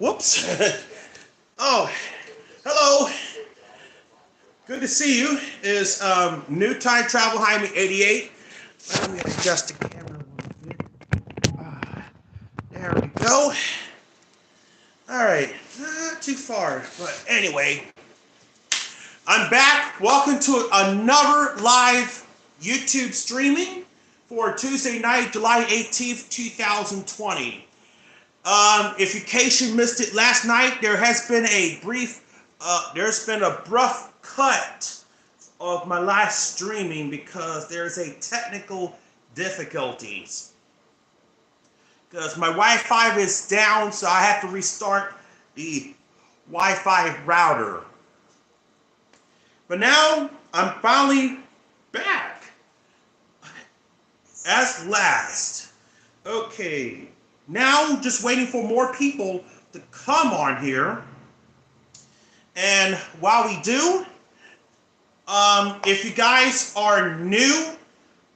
Whoops. Oh, hello. Good to see you. Is NewTimeTravelHyman88. Let me adjust the camera a little bit. There we go. All right, not too far, but anyway, I'm back. Welcome to another live YouTube streaming for Tuesday night, July 18th, 2020. If in case you missed it last night, there has been a there's been a rough cut of my last streaming because there's a technical difficulties. Because my Wi-Fi is down, so I have to restart the Wi-Fi router. But now I'm finally back as last. Okay. Now, just waiting for more people to come on here. And while we do, if you guys are new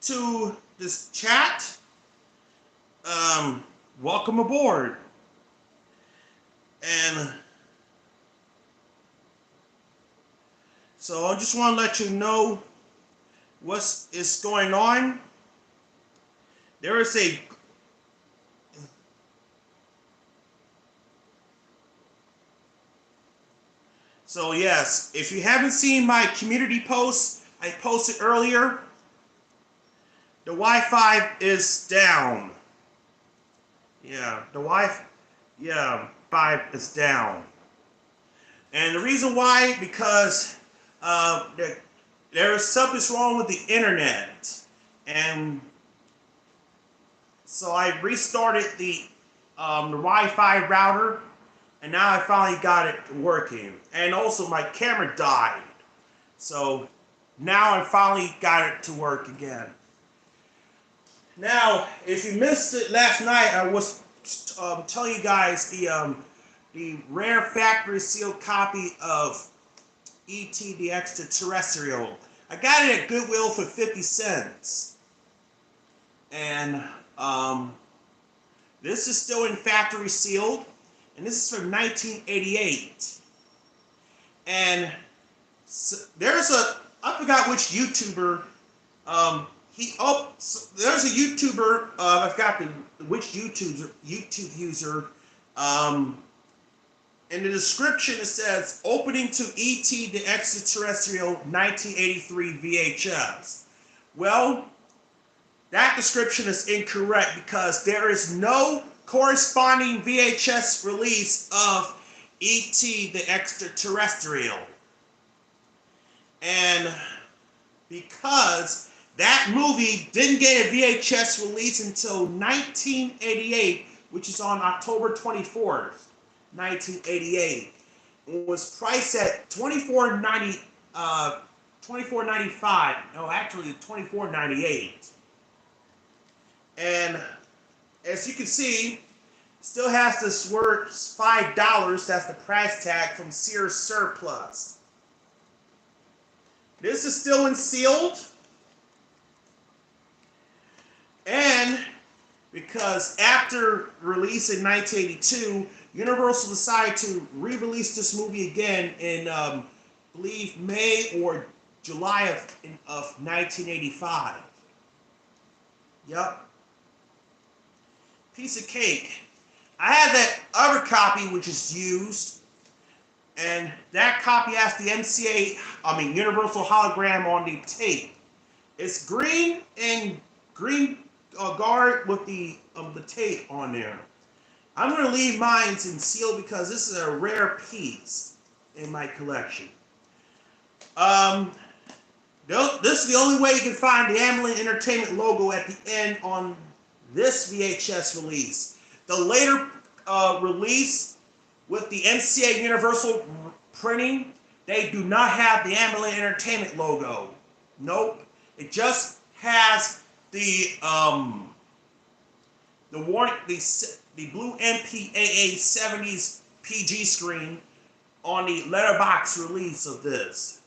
to this chat, welcome aboard. And so I just want to let you know what is going on. There is a So yes, if you haven't seen my community post I posted earlier, the Wi-Fi is down. Yeah, the Wi-Fi is down. And the reason why, because there is something wrong with the internet. And so I restarted the Wi-Fi router. And now I finally got it working. And also my camera died. So now I finally got it to work again. Now, if you missed it last night, I was telling you guys the rare factory sealed copy of E.T. the Extraterrestrial. I got it at Goodwill for 50 cents. And this is still in factory sealed. And this is from 1988. And so there's I forgot which YouTuber, there's a YouTuber, I forgot which YouTube user, in the description it says, opening to E.T. the Extraterrestrial 1983 VHS. Well, that description is incorrect because there is no corresponding VHS release of E.T. the Extraterrestrial. And because that movie didn't get a VHS release until 1988, which is on October 24th, 1988. It was priced at $24.95. No, actually $24.98. And as you can see, still has this word $5. That's the price tag from Sears Surplus. This is still in sealed. And because after release in 1982, Universal decided to re-release this movie again in, I believe, May or July of 1985. Yep. Piece of cake. I had that other copy which is used, and that copy has the Universal hologram on the tape. It's green and green guard with the tape on there. I'm going to leave mine in seal because this is a rare piece in my collection. This is the only way you can find the Artisan Entertainment logo at the end on this VHS release. The later release with the NCA Universal printing, they do not have the Artisan Entertainment logo. Nope. It just has the blue MPAA 70s PG screen on the letterbox release of this.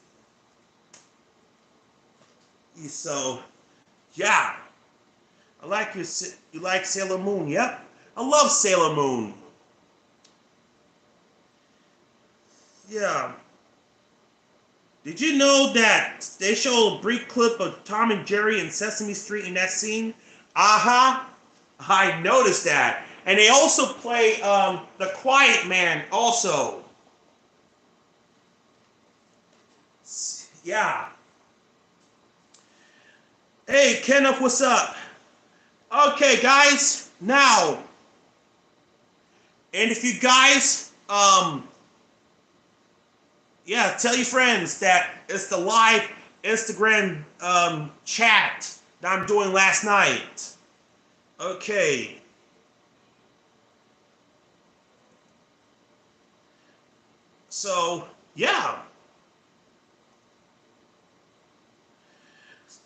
So, yeah. I like you like Sailor Moon, yep. I love Sailor Moon. Yeah. Did you know that they show a brief clip of Tom and Jerry in Sesame Street in that scene? Uh-huh. I noticed that. And they also play The Quiet Man also. Yeah. Hey, Kenneth, what's up? Okay, guys. Now, and if you guys, yeah, tell your friends that it's the live Instagram chat that I'm doing last night. Okay. So, yeah.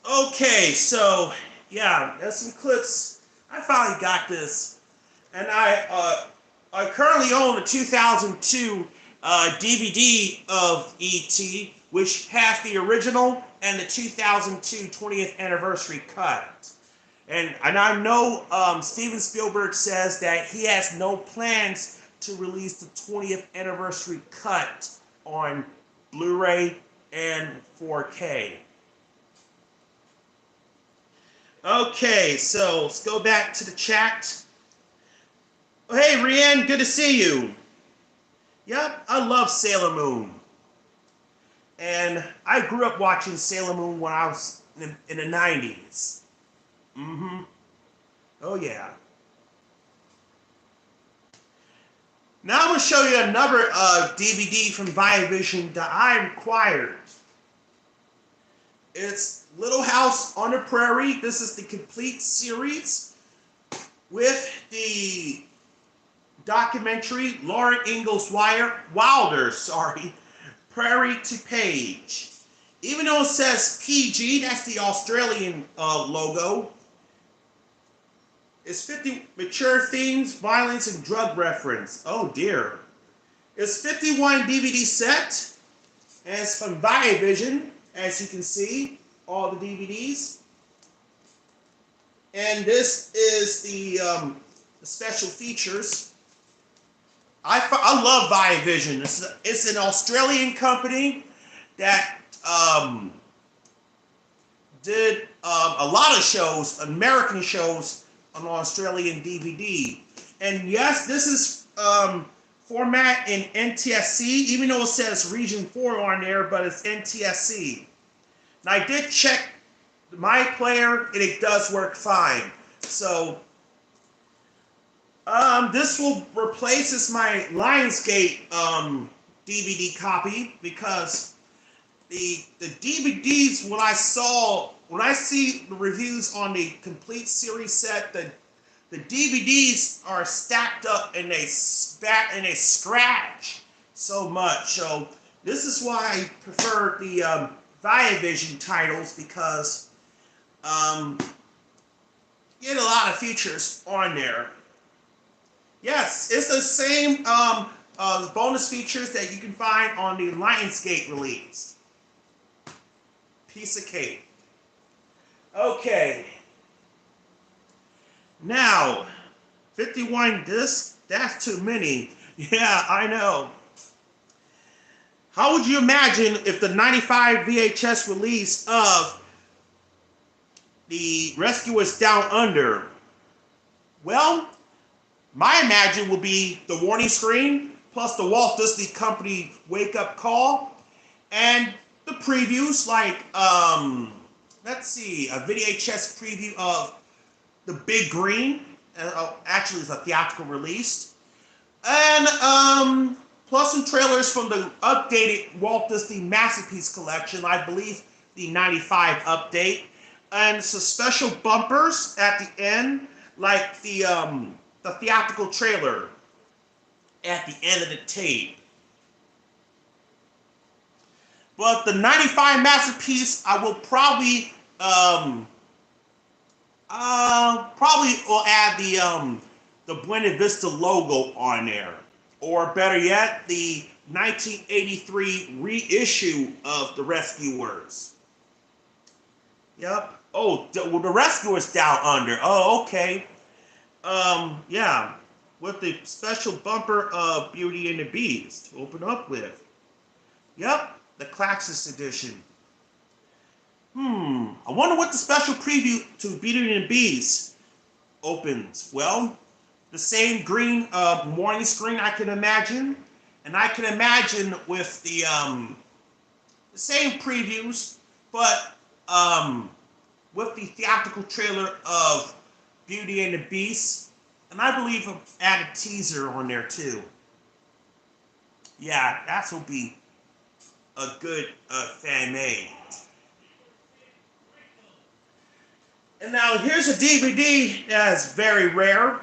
Okay, so, yeah, there's some clips. I finally got this. And I currently own a 2002 DVD of E.T., which has the original and the 2002 20th anniversary cut. And I know Steven Spielberg says that he has no plans to release the 20th anniversary cut on Blu-ray and 4K. Okay, so let's go back to the chat. Oh, hey, Rianne, good to see you. Yep, I love Sailor Moon. And I grew up watching Sailor Moon when I was in the 90s. Mm-hmm. Oh, yeah. Now I'm going to show you another DVD from Viavision that I acquired. It's Little House on the Prairie. This is the complete series with the documentary Laura Ingalls Wilder, Prairie to Page. Even though it says PG, that's the Australian logo. It's 50 mature themes, violence, and drug reference. Oh dear. It's 51 DVD set, and it's from Viavision, as you can see, all the DVDs. And this is the special features. I love Viavision. It's an Australian company that did a lot of shows, American shows, on Australian DVD. And yes, this is format in NTSC, even though it says Region 4 on there, but it's NTSC. And I did check my player, and it does work fine. So this will replace my Lionsgate DVD copy, because the DVDs, when I see the reviews on the complete series set, the DVDs are stacked up and they scratch so much. So this is why I prefer the Viavision titles, because you get a lot of features on there. Yes, it's the same bonus features that you can find on the Lionsgate release. Piece of cake. Okay. Now, 51 discs, that's too many. Yeah, I know. How would you imagine if the 95 VHS release of The Rescuers Down Under? Well, my imagine will be the warning screen, plus the Walt Disney Company wake-up call, and the previews, like, let's see, a VHS preview of The Big Green. Actually, it's a theatrical release. And plus some trailers from the updated Walt Disney Masterpiece Collection, I believe the 95 update. And some special bumpers at the end, like the theatrical trailer at the end of the tape. But the 95 Masterpiece, I will probably will add the Buena Vista logo on there, or better yet, the 1983 reissue of The Rescuers. Yep. Oh, the Rescuers Down Under. Oh, okay. Yeah, with the special bumper of Beauty and the Beast to open up with. Yep, the Claxus edition. I wonder what the special preview to Beauty and the Beast opens. Well, the same green morning screen, I can imagine. And I can imagine with the same previews, but with the theatrical trailer of Beauty and the Beast. And I believe I've added a teaser on there too. Yeah, that will be a good fan made. And now here's a DVD that is very rare,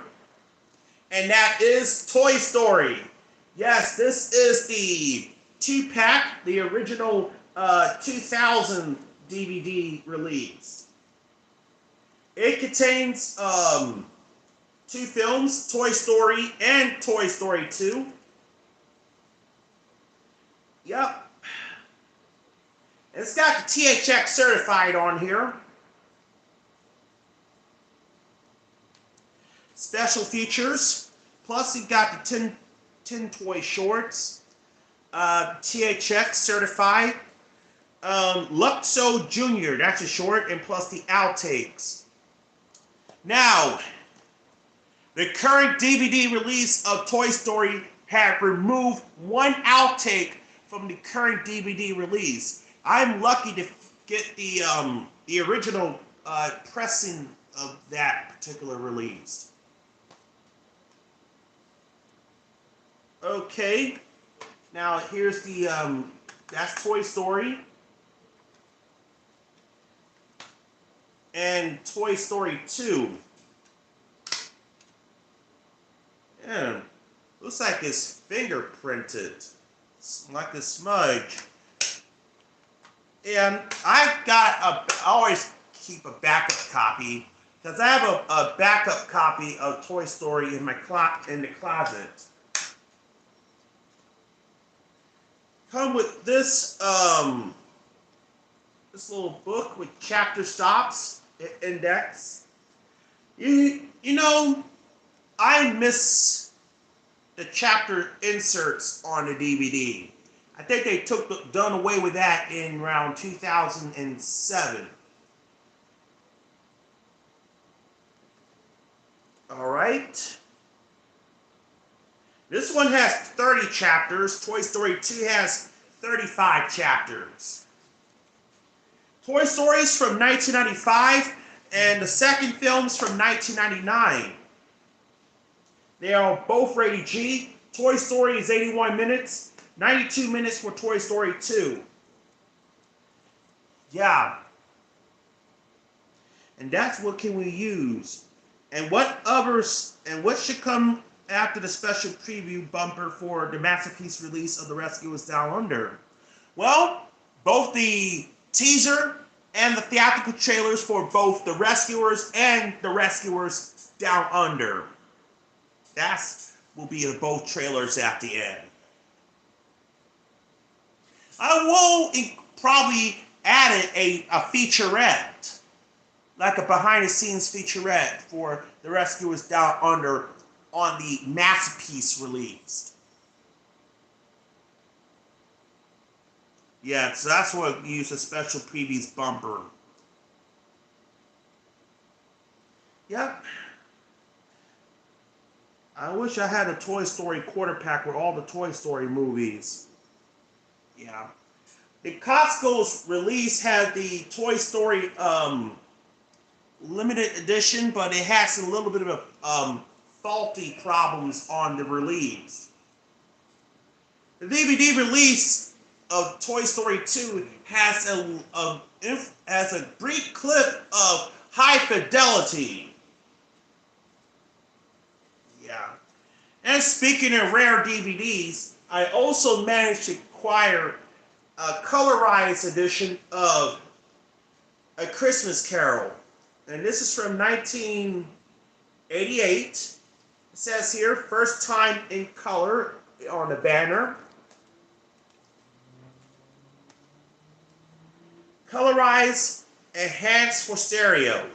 and that is Toy Story. Yes, this is the 2-pack, the original 2000 DVD release. It contains 2 films, Toy Story and Toy Story 2. Yep. And it's got the THX certified on here. Special features. Plus, you got the 10 toy shorts. THX certified. Luxo Jr., that's a short, and plus the outtakes. Now, the current DVD release of Toy Story had removed one outtake from the current DVD release. I'm lucky to get the original pressing of that particular release. Okay, now here's the that's Toy Story and Toy Story 2. Yeah, looks like it's fingerprinted, like a smudge. And I always keep a backup copy, because I have a backup copy of Toy Story in the closet. Come with this this little book with chapter stops, index. You know, I miss the chapter inserts on the DVD. I think they done away with that in around 2007. All right. This one has 30 chapters. Toy Story 2 has 35 chapters. Toy Story is from 1995, and the second film's from 1999. They are both rated G. Toy Story is 81 minutes, 92 minutes for Toy Story 2. Yeah. And that's what can we use. And what should come after the special preview bumper for the Masterpiece release of The Rescuers Down Under? Well, both the teaser and the theatrical trailers for both The Rescuers and The Rescuers Down Under. That will be both trailers at the end. I will probably add a featurette, like a behind-the-scenes featurette for The Rescuers Down Under on the Masterpiece release. Yeah, so that's what we use a special previews bumper. Yep. I wish I had a Toy Story quarter pack with all the Toy Story movies. Yeah. The Costco's release had the Toy Story limited edition, but it has a little bit of faulty problems on the release. The DVD release of Toy Story 2 has a brief clip of high fidelity. Yeah. And speaking of rare DVDs, I also managed to acquire a colorized edition of A Christmas Carol. And this is from 1988. It says here, first time in color on the banner. Colorized, enhanced for stereo. It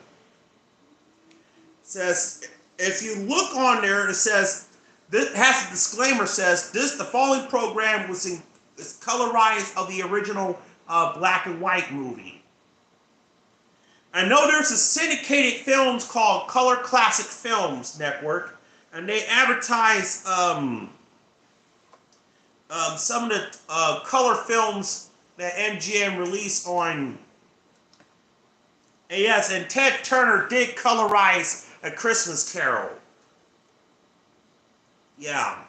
says, if you look on there, it says, this has a disclaimer, says, the following program was It's colorized of the original black and white movie. I know there's a syndicated films called Color Classic Films Network, and they advertise some of the color films that MGM released on. And yes, and Ted Turner did colorize A Christmas Carol. Yeah.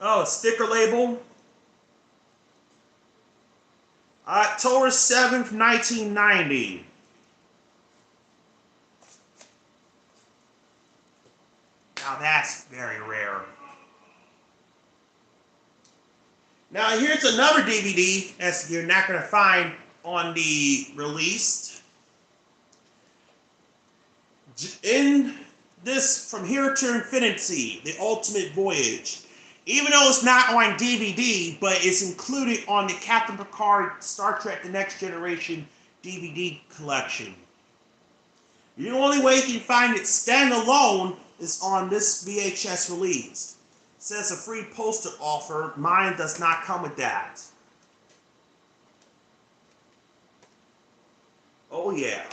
Oh, sticker label. October 7th, 1990. Now that's very rare. Now here's another DVD that you're not going to find on the release. In this From Here to Infinity, The Ultimate Voyage. Even though it's not on DVD, but it's included on the Captain Picard Star Trek The Next Generation DVD collection. The only way you can find it standalone is on this VHS release. It says a free poster offer. Mine does not come with that. Oh yeah.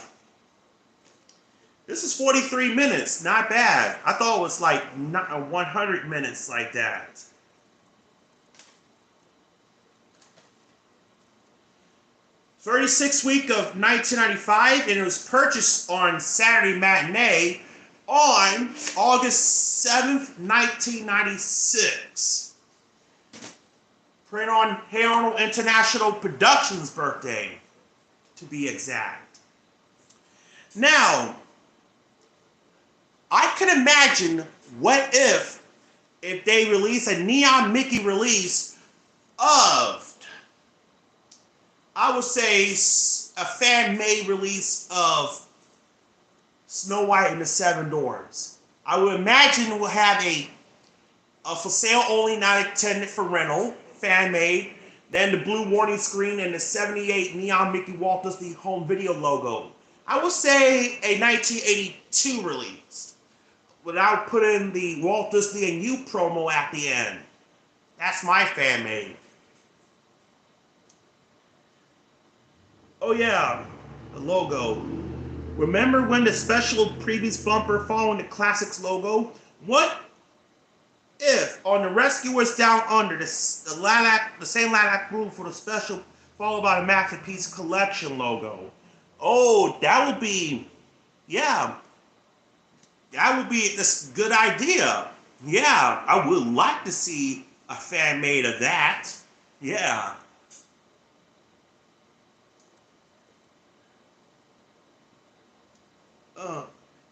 This is 43 minutes, not bad. I thought it was like 100 minutes like that. '36th week of 1995, and it was purchased on Saturday Matinee on August 7th, 1996. Print on Hey Arnold International Productions' birthday, to be exact. Now, I can imagine what if they release a Neon Mickey release of, I would say, a fan-made release of Snow White and the Seven Dwarfs. I would imagine we'll have a for sale only, not intended for rental, fan-made, then the blue warning screen and the 78 Neon Mickey Walt Disney home video logo. I would say a 1982 release, without putting the Walt Disney and You promo at the end. That's my fan made. Oh yeah, the logo. Remember when the special previous bumper following the Classics logo? What if on the Rescuers Down Under, the same lilac blue for the special, followed by the Masterpiece Collection logo? Oh, that would be, yeah. That would be a good idea. Yeah, I would like to see a fan made of that. Yeah.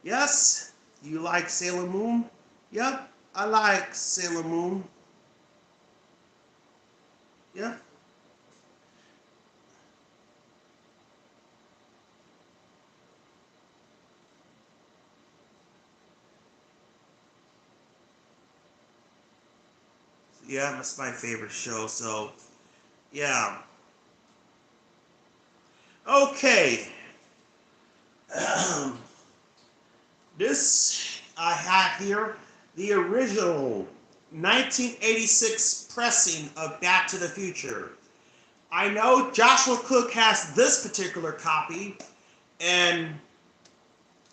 Yes, you like Sailor Moon? Yep, I like Sailor Moon. Yep. Yeah, that's my favorite show, so yeah. Okay. This I have here, the original 1986 pressing of Back to the Future. I know Joshua Cook has this particular copy, and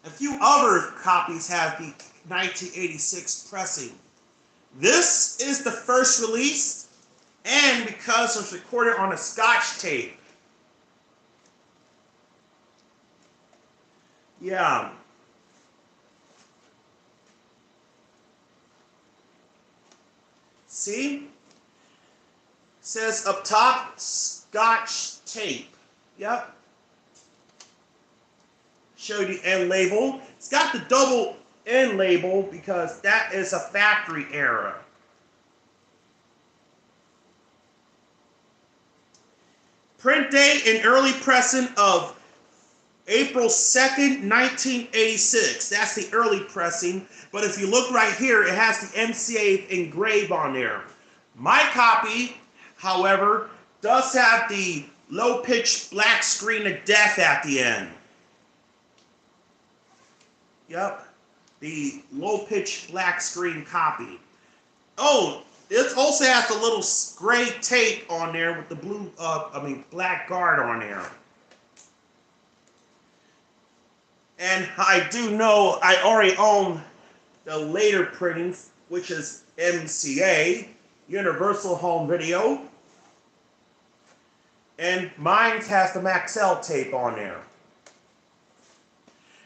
a few other copies have the 1986 pressing. This is the first release, and because it was recorded on a Scotch tape. Yeah. See? It says up top, Scotch tape. Yep. Show you the end label. It's got the double end label because that is a factory error. Print date and early pressing of April 2nd, 1986. That's the early pressing. But if you look right here, it has the MCA engraved on there. My copy, however, does have the low-pitched black screen of death at the end. Yep. The low-pitched black screen copy. Oh, it also has a little gray tape on there with the black guard on there. And I do know I already own the later printings, which is MCA, Universal Home Video. And mine has the Maxell tape on there.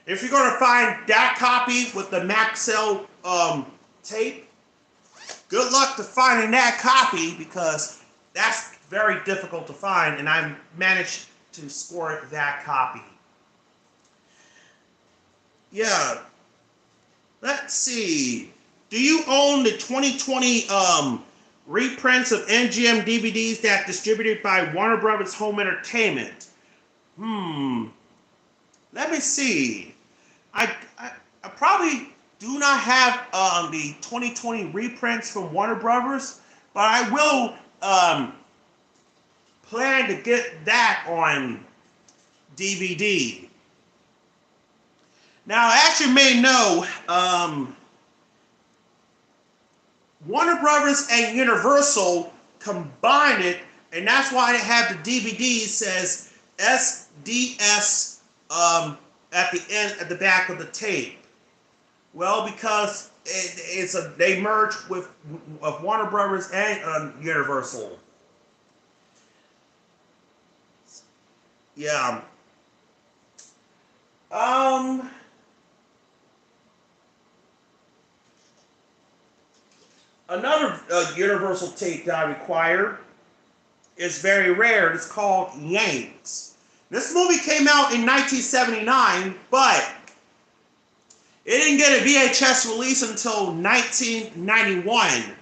If you're going to find that copy with the Maxell tape, good luck to finding that copy, because that's very difficult to find, and I managed to score that copy. Yeah. Let's see. Do you own the 2020 reprints of MGM DVDs that distributed by Warner Brothers Home Entertainment? Let me see. I probably do not have the 2020 reprints from Warner Brothers, but I will plan to get that on DVD. Now, as you may know, Warner Brothers and Universal combined it, and that's why they have the DVD says SDS at the end, at the back of the tape. Well, because they merged with Warner Brothers and Universal. Yeah. Another Universal tape that I require is very rare. It's called Yanks. This movie came out in 1979, but it didn't get a VHS release until 1991.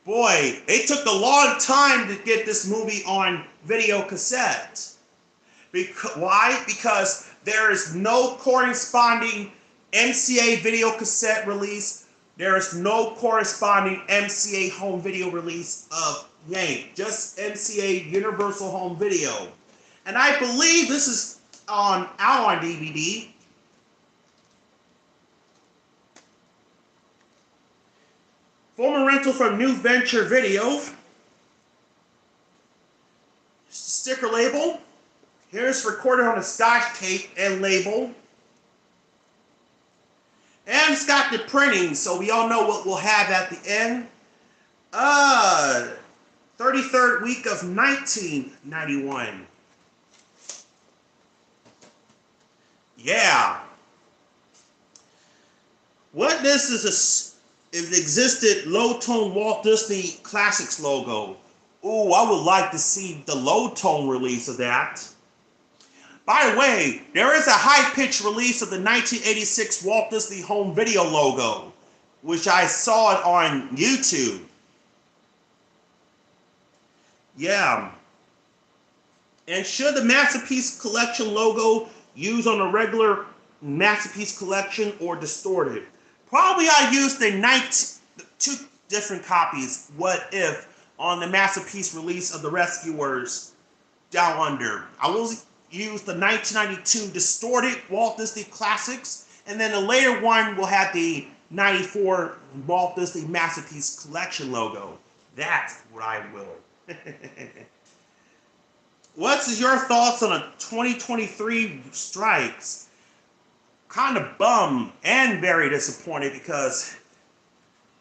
Boy, it took a long time to get this movie on video cassette. Why? Because there is no corresponding MCA video cassette release. There is no corresponding MCA home video release of Yank. Just MCA Universal Home Video. And I believe this is out on DVD. Former rental from New Venture Video. Sticker label. Here's recorded on a Scotch tape and label. And it's got the printing, so we all know what we'll have at the end. 33rd week of 1991. Yeah. What this is it existed low-tone Walt Disney Classics logo. Ooh, I would like to see the low-tone release of that. By the way, there is a high-pitch release of the 1986 Walt Disney Home Video logo, which I saw it on YouTube. Yeah. And should the Masterpiece Collection logo use on a regular Masterpiece Collection or distorted? Probably I used the two different copies, What If, on the Masterpiece release of The Rescuers Down Under. I will use the 1992 distorted Walt Disney Classics, and then the later one will have the 94 Walt Disney Masterpiece Collection logo. That's what I will. What's your thoughts on a 2023 strikes? Kind of bummed and very disappointed because,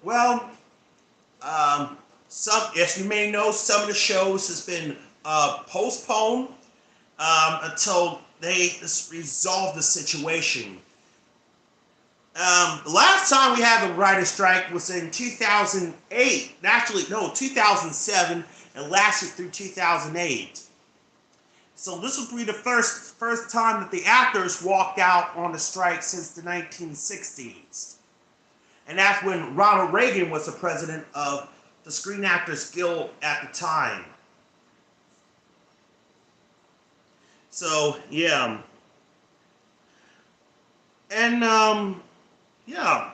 well, as you may know, some of the shows has been postponed until they resolve the situation. The last time we had the writer's strike was in 2008. Actually, no, 2007, and lasted through 2008. So this will be the first time that the actors walked out on the strike since the 1960s. And that's when Ronald Reagan was the president of the Screen Actors Guild at the time. So, yeah. And, yeah.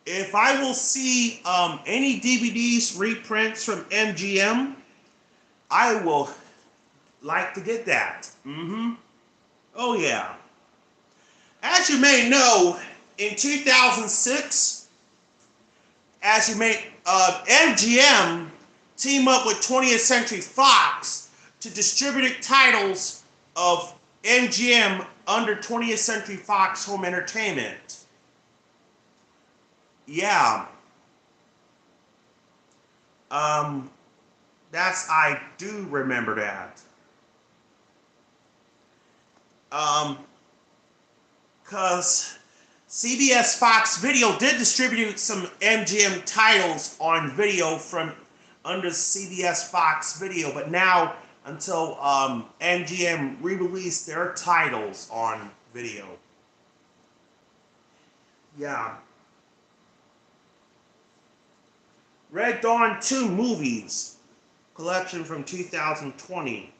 If I will see any DVDs reprints from MGM, I will like to get that. Oh, yeah. As you may know, in 2006, as you may, MGM teamed up with 20th Century Fox to distribute titles of MGM under 20th Century Fox Home Entertainment. Yeah. I do remember that. Because CBS Fox Video did distribute some MGM titles on video from under CBS Fox Video, but now until MGM re-released their titles on video. Yeah. Red Dawn 2 movies collection from 2020.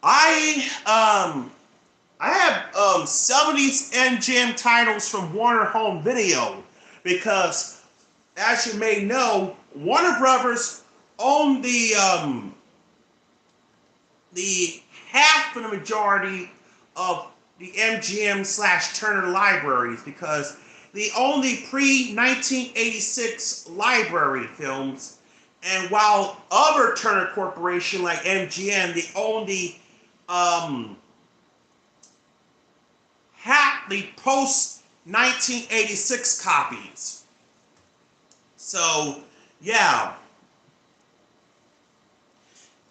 I have some of these MGM titles from Warner Home Video because, as you may know, Warner Brothers own the half of the majority of the MGM/Turner libraries because they own the pre-1986 library films, and while other Turner Corporation like MGM, they own the post-1986 copies. So, yeah.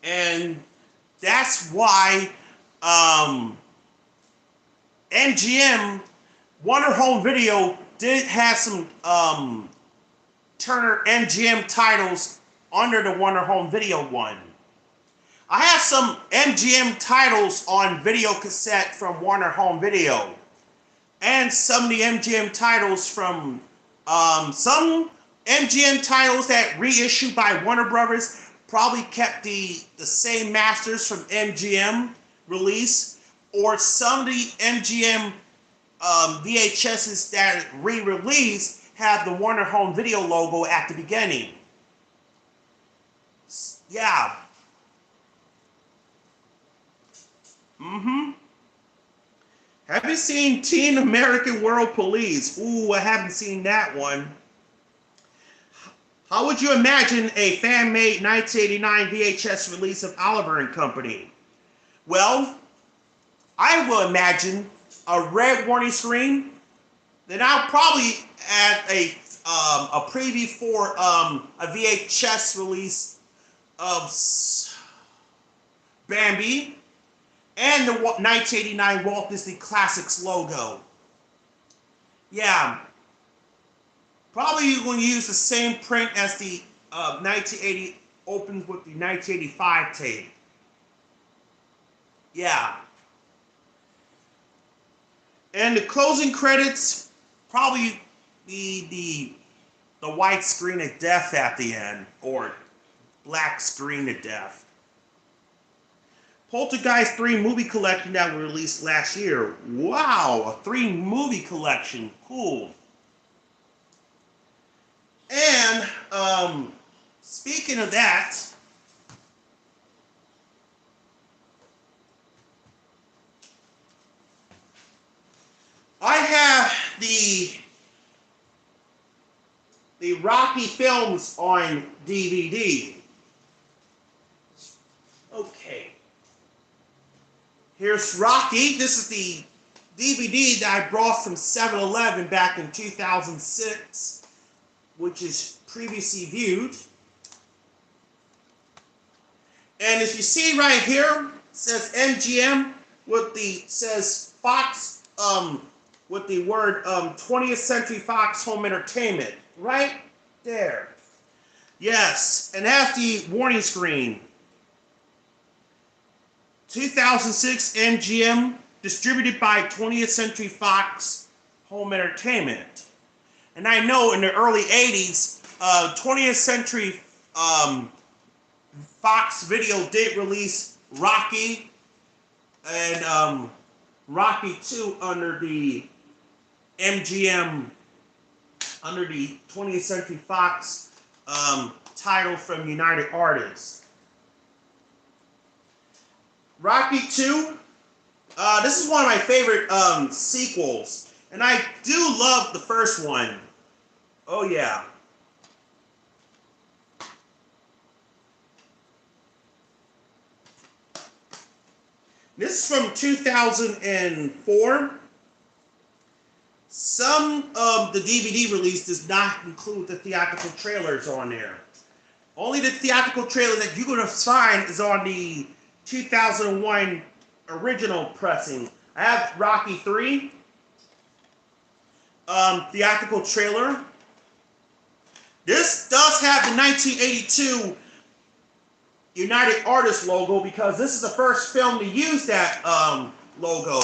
And that's why MGM, Warner Home Video, did have some Turner MGM titles under the Warner Home Video one. I have some MGM titles on video cassette from Warner Home Video. And some of the MGM titles from some MGM titles that reissued by Warner Brothers probably kept the same masters from MGM release, or some of the MGM VHSs that re-released have the Warner Home Video logo at the beginning. Yeah. Have you seen Teen American World Police? Ooh, I haven't seen that one. How would you imagine a fan-made 1989 VHS release of Oliver and Company? Well, I will imagine a red warning screen. Then I'll probably add a preview for a VHS release of Bambi and the 1989 Walt Disney Classics logo. Yeah. Probably you're going to use the same print as the 1980 opens with the 1985 tape. Yeah. And the closing credits probably be the white screen of death at the end, or black screen of death. Poltergeist 3 movie collection that was released last year. Wow, a 3 movie collection. Cool. And speaking of that, I have the Rocky films on DVD. Okay. Here's Rocky. This is the DVD that I brought from 7-Eleven back in 2006, which is previously viewed. And as you see right here, it says MGM with the says Fox with the word 20th Century Fox Home Entertainment right there. Yes, and that's the warning screen. 2006 MGM, distributed by 20th Century Fox Home Entertainment. And I know in the early 80s, 20th Century Fox Video did release Rocky and Rocky 2 under the MGM, under the 20th Century Fox title from United Artists. Rocky 2, this is one of my favorite sequels. And I do love the first one. Oh yeah. This is from 2004. Some of the DVD release does not include the theatrical trailers on there. Only the theatrical trailer that you're going to find is on the 2001 original pressing. I have Rocky 3 theatrical trailer. This does have the 1982 United Artists logo because this is the first film to use that logo.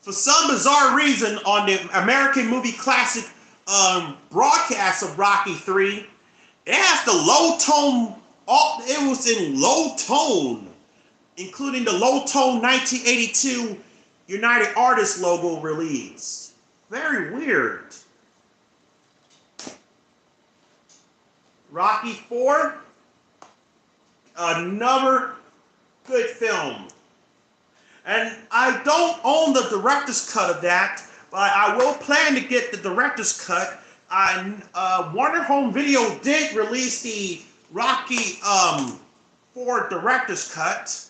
For some bizarre reason, on the American movie classic broadcast of Rocky 3, it has the low tone, it was in low tone, including the low tone 1982 United Artists logo release. Very weird. Rocky 4, another good film. And I don't own the director's cut of that, but I will plan to get the director's cut. Warner Home Video did release the Rocky 4 director's cut.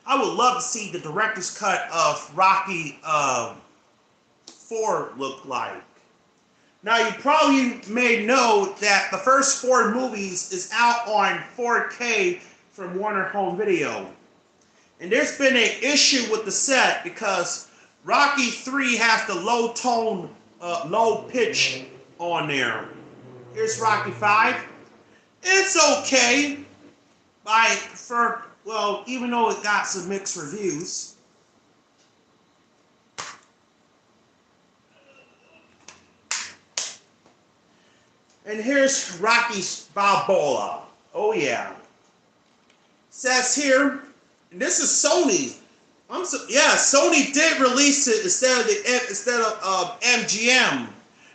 I would love to see the director's cut of Rocky 4 look like. Now, you probably may know that the first 4 movies is out on 4K from Warner Home Video. And there's been an issue with the set because Rocky 3 has the low tone, low pitch on there. Here's Rocky 5. It's okay. Well, even though it got some mixed reviews. And here's Rocky's Balboa. Oh yeah. Says here, and this is Sony. Sony did release it instead of MGM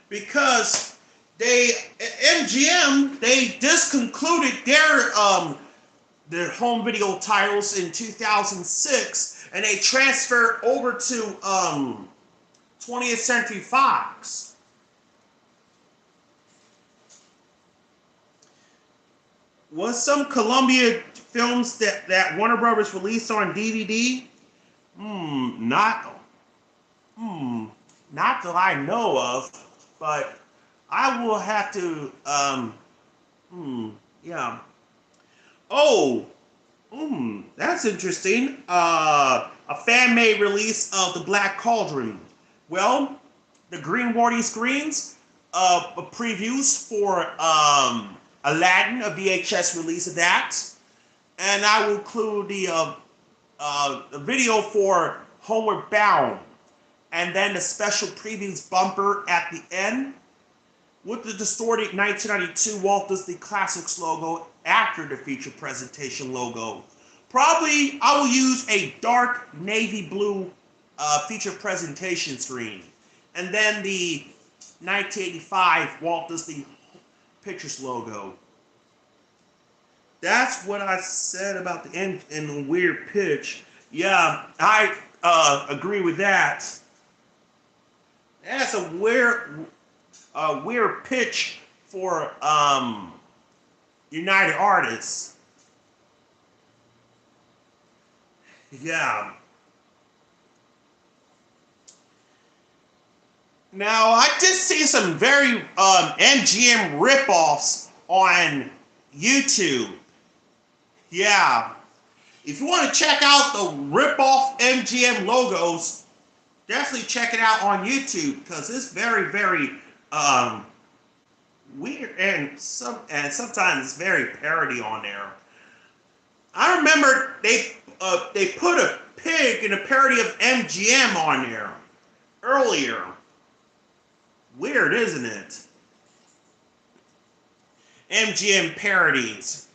because MGM discontinued their home video titles in 2006 and they transferred over to 20th Century Fox. Was some Columbia films that Warner Brothers released on DVD? Not that I know of, but I will have to, yeah. Oh, that's interesting. A fan-made release of the Black Cauldron. Well, the green warning screens, previews for, Aladdin, a VHS release of that. And I will include the video for Homeward Bound. And then the special previews bumper at the end with the distorted 1992 Walt Disney Classics logo after the feature presentation logo. Probably I will use a dark navy blue feature presentation screen. And then the 1985 Walt Disney Pictures logo. That's what I said about the end and the weird pitch. Yeah, I agree with that. That's a weird pitch for United Artists. Yeah. Now, I did see some very MGM ripoffs on YouTube. Yeah. If you want to check out the ripoff MGM logos, definitely check it out on YouTube because it's very, very weird and sometimes it's very parody on there. I remember they put a pig in a parody of MGM on there earlier. Weird, isn't it? MGM parodies.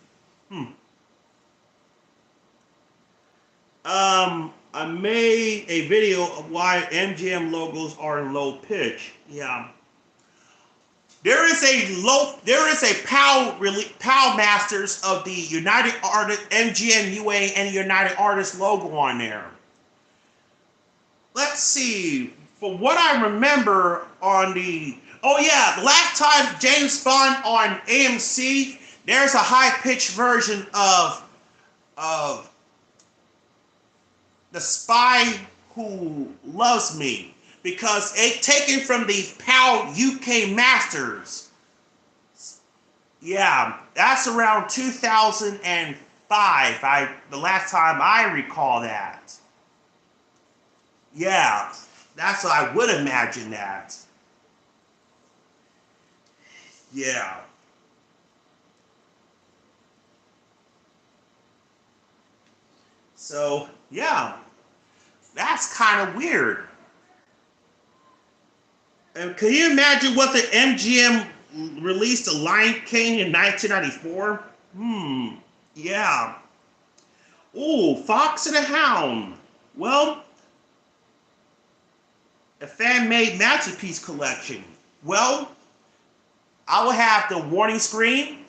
I made a video of why MGM logos are in low pitch. Yeah. There is a PAL Masters of the United Artists, MGM UA and United Artists logo on there. Let's see. for what I remember on the, oh yeah, the last time James Bond on AMC, there's a high-pitched version of The Spy Who Loves Me, because it's taken from the PAL UK Masters. Yeah, that's around 2005, the last time I recall that. Yeah, that's what I would imagine that. Yeah. So, yeah, that's kind of weird. And can you imagine what the MGM released The Lion King in 1994? Yeah. Ooh, Fox and the Hound. Well, a fan-made masterpiece collection. Well, I will have the warning screen,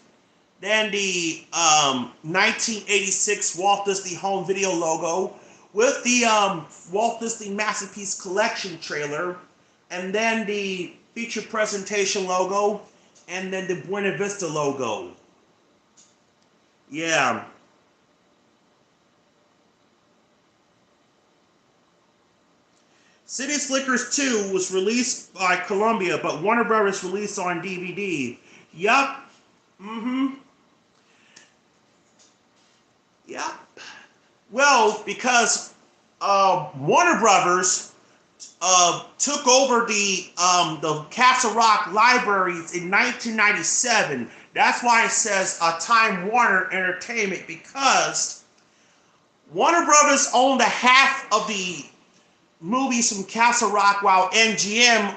then the 1986 Walt Disney Home Video logo with the Walt Disney Masterpiece Collection trailer, and then the feature presentation logo, and then the Buena Vista logo. Yeah. City Slickers 2 was released by Columbia, but Warner Brothers released on DVD. Yup. Yup. Well, because Warner Brothers took over the Castle Rock libraries in 1997. That's why it says Time Warner Entertainment, because Warner Brothers owned a half of the movies from Castle Rock, while MGM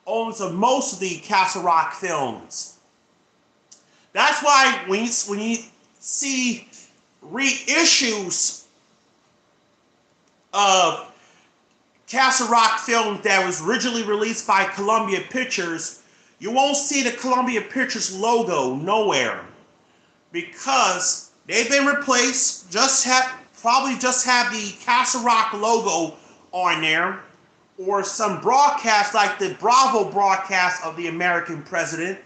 owns most of the Castle Rock films. That's why when you see reissues of Castle Rock films that was originally released by Columbia Pictures, you won't see the Columbia Pictures logo nowhere, because they've been replaced. Probably just have the Castle Rock logo on there, or some broadcast like the Bravo broadcast of the American President,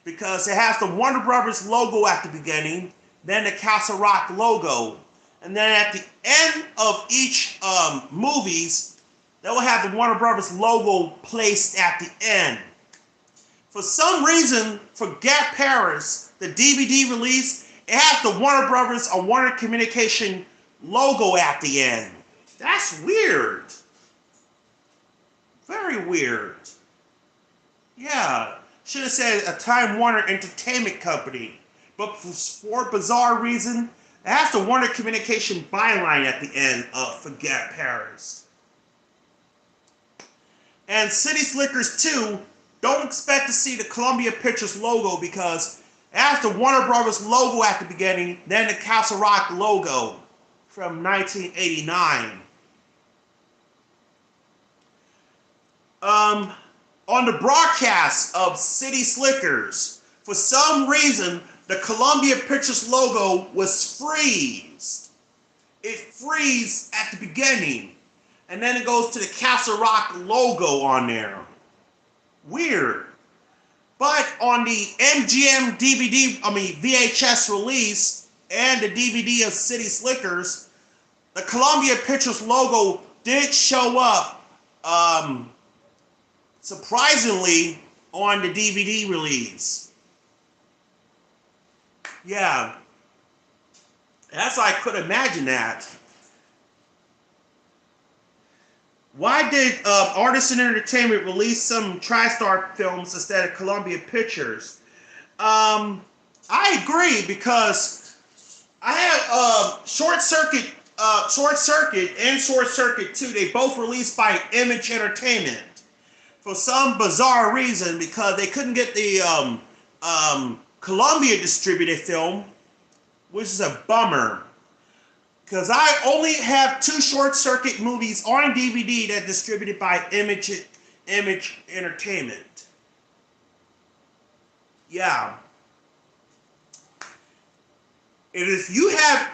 because it has the Warner Brothers logo at the beginning, then the Castle Rock logo, and then at the end of each movies, they will have the Warner Brothers logo placed at the end. For some reason, Forget Paris, the DVD release, it has the Warner Brothers or Warner Communication logo at the end. That's weird. Very weird. Yeah, should have said a Time Warner Entertainment Company. But for a bizarre reason, it has the Warner Communication byline at the end of Forget Paris. And City Slickers 2, don't expect to see the Columbia Pictures logo, because it has the Warner Brothers logo at the beginning, then the Castle Rock logo from 1989. On the broadcast of City Slickers, for some reason, the Columbia Pictures logo was freezed. It freezes at the beginning, and then it goes to the Castle Rock logo on there. Weird. But on the MGM VHS release and the DVD of City Slickers, the Columbia Pictures logo did show up, surprisingly, on the DVD release. Yeah. That's why I could imagine that. Why did Artisan Entertainment release some TriStar films instead of Columbia Pictures? I agree, because I have Short Circuit and Short Circuit 2. They both released by Image Entertainment. For some bizarre reason, because they couldn't get the Columbia distributed film, which is a bummer. Because I only have 2 Short Circuit movies on DVD that are distributed by Image Entertainment. Yeah. And if you have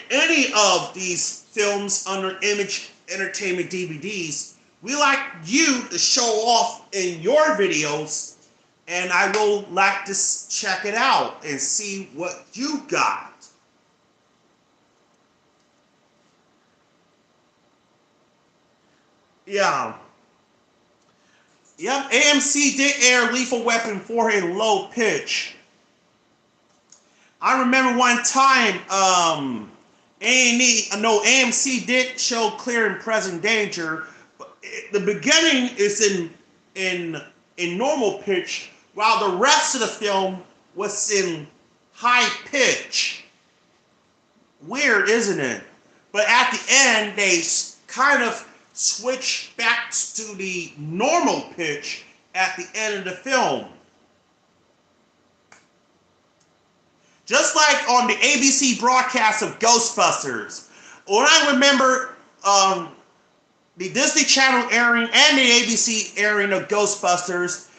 any of these films under Image Entertainment DVDs, we like you to show off in your videos, and I will like to check it out and see what you got. Yeah. Yep, AMC did air Lethal Weapon 4 in low pitch. I remember one time, AMC did show Clear and Present Danger. But the beginning is in normal pitch, while the rest of the film was in high pitch. Weird, isn't it? But at the end, they kind of switch back to the normal pitch at the end of the film. Just like on the ABC broadcast of Ghostbusters. When I remember the Disney Channel airing and the ABC airing of Ghostbusters,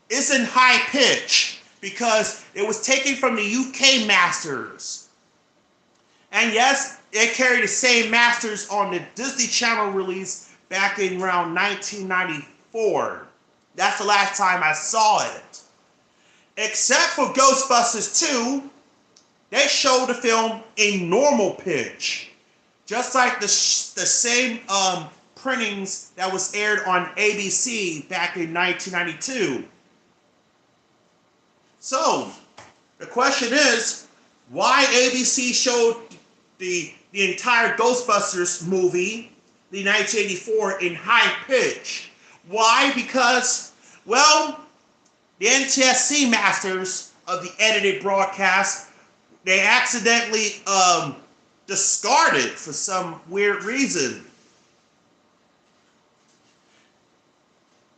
it's in high pitch because it was taken from the UK masters. And yes, it carried the same masters on the Disney Channel release back in around 1994. That's the last time I saw it. Except for Ghostbusters 2, they showed the film in normal pitch. Just like the same printings that was aired on ABC back in 1992. So, the question is, why ABC showed the entire Ghostbusters movie, the 1984, in high pitch? Why? Because, well, the NTSC masters of the edited broadcast, they accidentally discarded for some weird reason.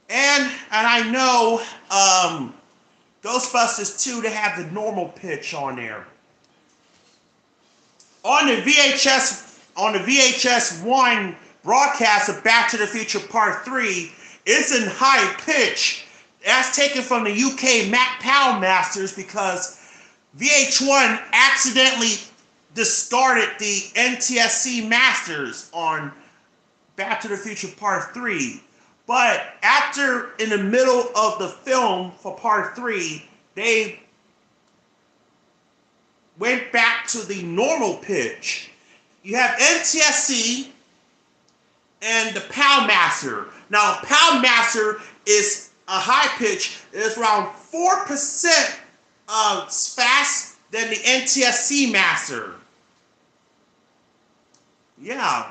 And I know Ghostbusters 2, they have the normal pitch on there. On the VHS 1 broadcast of Back to the Future Part 3, it's in high pitch. That's taken from the UK PAL Masters because VH1 accidentally discarded the NTSC Masters on Back to the Future Part 3. But after, in the middle of the film for Part 3, they went back to the normal pitch. You have NTSC and the PAL Master. Now, the PAL Master is a high pitch. It's around 4% fast than the NTSC Master. Yeah.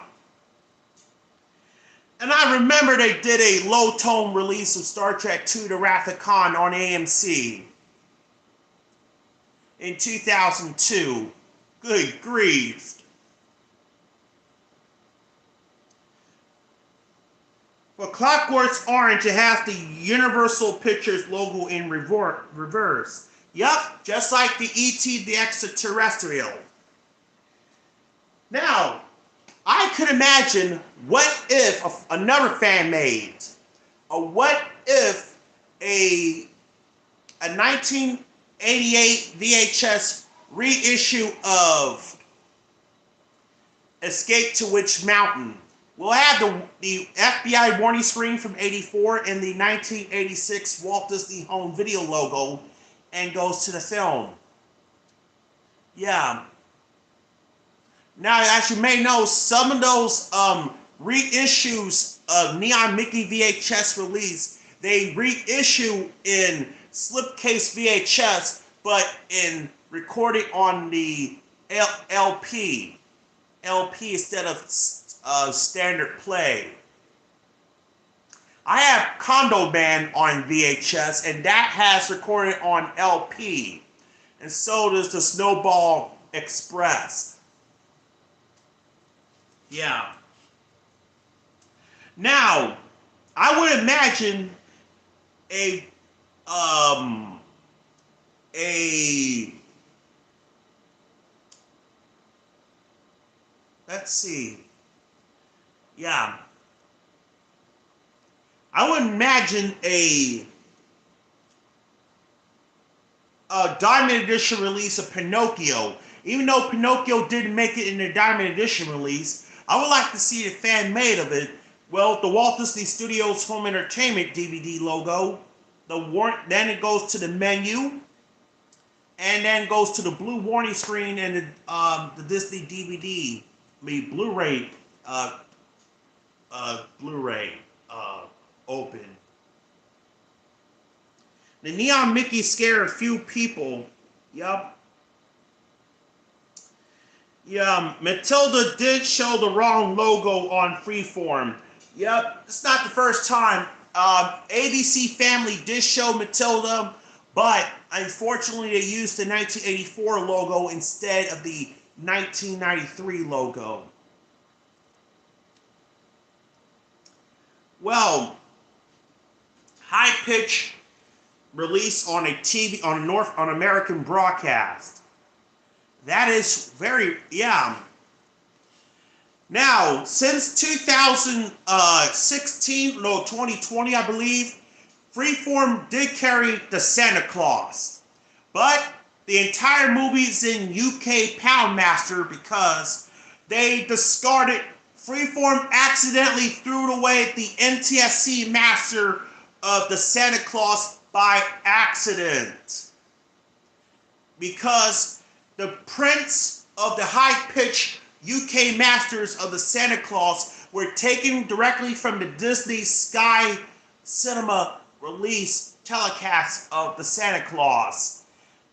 And I remember they did a low-tone release of Star Trek II: The Wrath of Khan on AMC in 2002. Good grief. For Clockwork Orange, it has the Universal Pictures logo in reverse. Yup, just like the E.T. the Extraterrestrial. Now, I could imagine what if another fan made, or what if a 1988 VHS reissue of Escape to Witch Mountain. We'll have the FBI warning screen from '84 and the 1986 Walt Disney Home Video logo, and goes to the film. Yeah. Now, as you may know, some of those reissues of Neon Mickey VHS release, they reissue in slipcase VHS, but in recorded on the LP instead of standard play. I have Condo Band on VHS, and that has recorded on LP, and so does the Snowball Express. Yeah. Now, I would imagine let's see. Yeah. I would imagine a Diamond Edition release of Pinocchio. Even though Pinocchio didn't make it in the Diamond Edition release, I would like to see the fan made of it Well, the Walt Disney Studios Home Entertainment DVD logo. Then it goes to the menu, and then goes to the blue warning screen and the Disney DVD, Blu-ray, Blu-ray open. The Neon Mickey scared a few people. Yup. Yeah, Matilda did show the wrong logo on Freeform. Yep, it's not the first time. ABC Family did show Matilda, but unfortunately they used the 1984 logo instead of the 1993 logo. Well, high pitch release on a TV on American broadcast. That is very, yeah. Now, since 2020, I believe, Freeform did carry the Santa Claus. But the entire movie is in UK Poundmaster because they discarded, Freeform accidentally threw away the NTSC master of the Santa Claus by accident. Because the prints of the high-pitched UK masters of the Santa Claus were taken directly from the Disney Sky Cinema release telecast of the Santa Claus.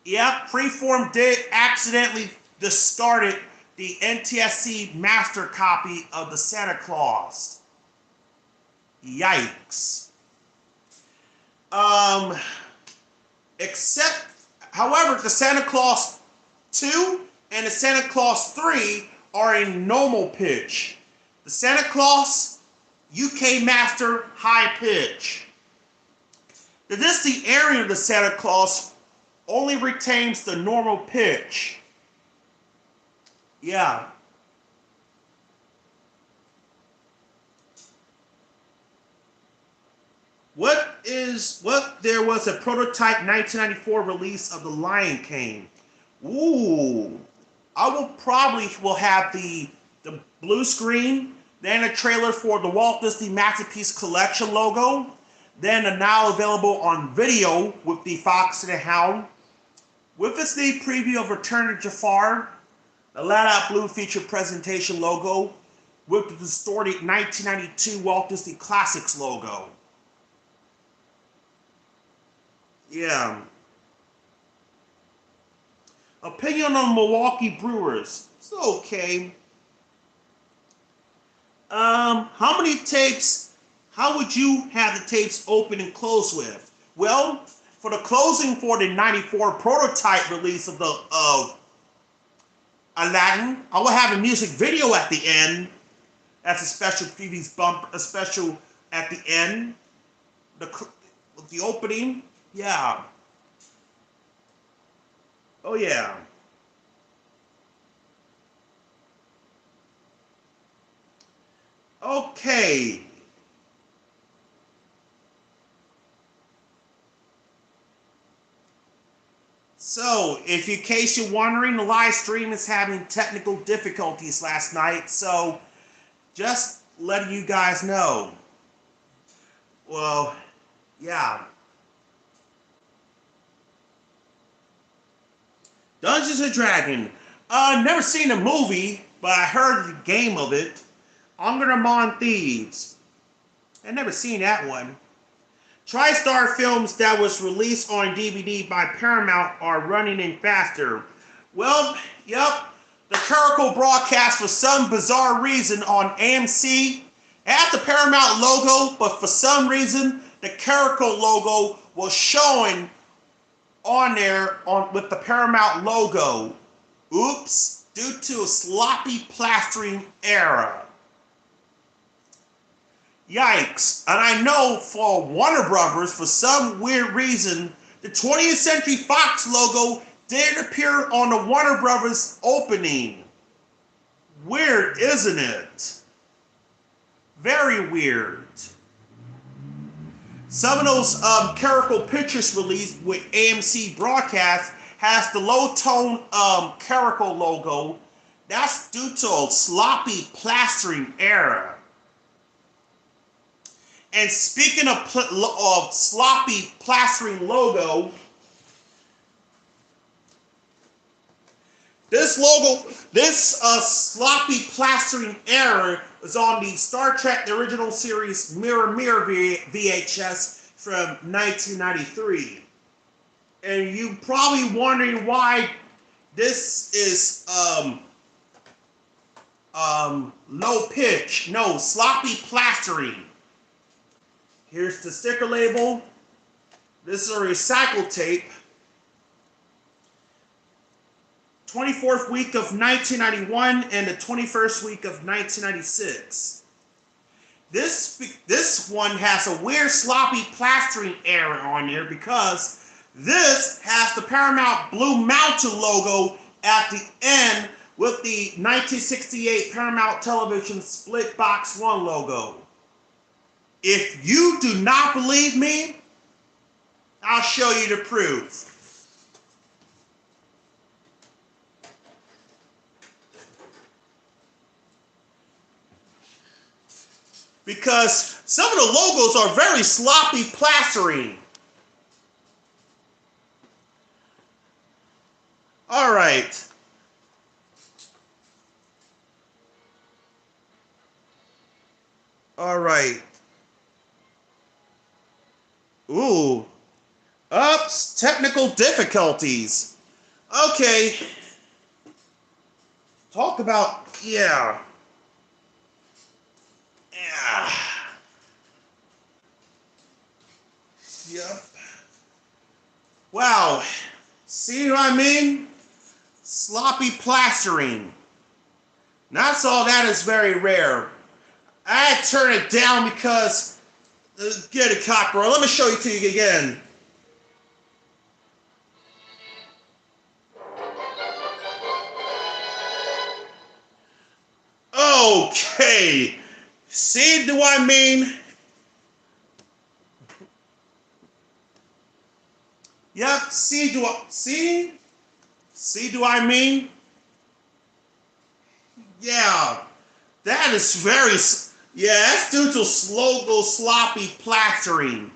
Yep, Freeform did accidentally discarded the NTSC master copy of the Santa Claus. Yikes. However, the Santa Claus 2 and the Santa Claus 3 are in normal pitch. The Santa Claus UK Master high pitch. The Disney area of the Santa Claus only retains the normal pitch. Yeah. There was a prototype 1994 release of The Lion King. Ooh. I will have the blue screen, then a trailer for the Walt Disney Masterpiece Collection logo, then a now available on video with the Fox and the Hound, with a sneak preview of Return to Jafar, the Layout Blue feature presentation logo, with the distorted 1992 Walt Disney Classics logo. Yeah. Opinion on Milwaukee Brewers. It's okay. How many tapes, how would you have the tapes open and close with? Well, for the closing for the 94 prototype release of Aladdin, I will have a music video at the end. That's a special previous bump, a special at the end. With the opening, yeah. Oh yeah. Okay. So, in case you're wondering, the live stream is having technical difficulties last night, so just letting you guys know. Well, yeah. Dungeons & Dragons. Never seen the movie, but I heard the game of it. Under Among Thieves. I never seen that one. TriStar films that was released on DVD by Paramount are running in faster. Well, yep. The Caracal broadcast for some bizarre reason on AMC had the Paramount logo, but for some reason the Caracal logo was showing on there with the Paramount logo. Oops, due to a sloppy plastering error. Yikes. And I know for Warner Brothers, for some weird reason, the 20th Century Fox logo didn't appear on the Warner Brothers opening. Weird, isn't it? Very weird. Some of those Caracal pictures released with AMC broadcast has the low-tone Caracal logo. That's due to a sloppy plastering error. And speaking of sloppy plastering logo, this sloppy plastering error is on the Star Trek the Original Series Mirror Mirror VHS from 1993. And you probably wondering why this is low pitch. No, sloppy plastering. Here's the sticker label. This is a recycled tape. 24th week of 1991 and the 21st week of 1996. This one has a weird sloppy plastering error on there because this has the Paramount Blue Mountain logo at the end with the 1968 Paramount Television Split Box 1 logo. If you do not believe me, I'll show you the proof. Because some of the logos are very sloppy plastering. All right. All right. Ooh. Oops, technical difficulties. Okay. Talk about, yeah. Yeah. Yep. Wow. See what I mean? Sloppy plastering. That's all that is very rare. I had to turn it down because get a copyright. Let me show you to you again. Okay. See, do I mean? Yep, see, do I mean? Yeah, that is very, yeah, that's due to sloppy plastering.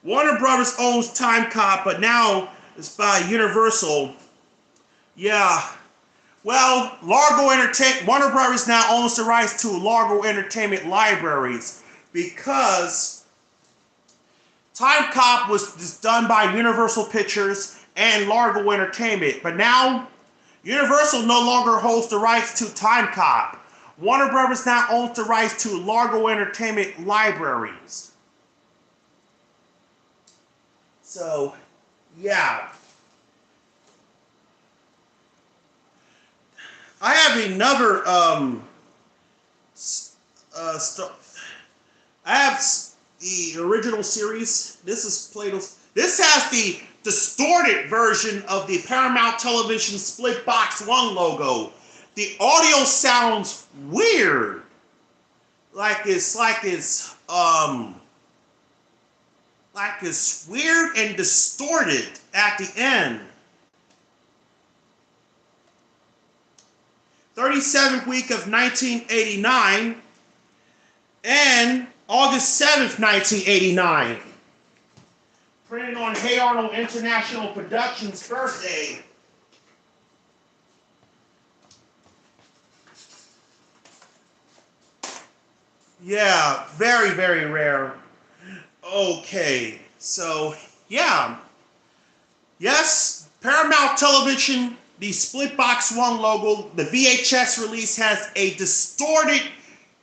Warner Brothers owns Timecop, but now it's by Universal. Yeah. Well, Warner Brothers now owns the rights to Largo Entertainment libraries because Timecop was done by Universal Pictures and Largo Entertainment, but now Universal no longer holds the rights to Timecop. Warner Brothers now owns the rights to Largo Entertainment libraries. So, yeah. I have another I have the original series. This is Platos. This has the distorted version of the Paramount Television Split Box 1 logo. The audio sounds weird. Like it's weird and distorted at the end. 37th week of 1989 and August 7th, 1989. Printed on Hey Arnold International Productions' birthday. Yeah, very, very rare. Okay, so, yeah. Yes, Paramount Television, the Split Box 1 logo, the VHS release has a distorted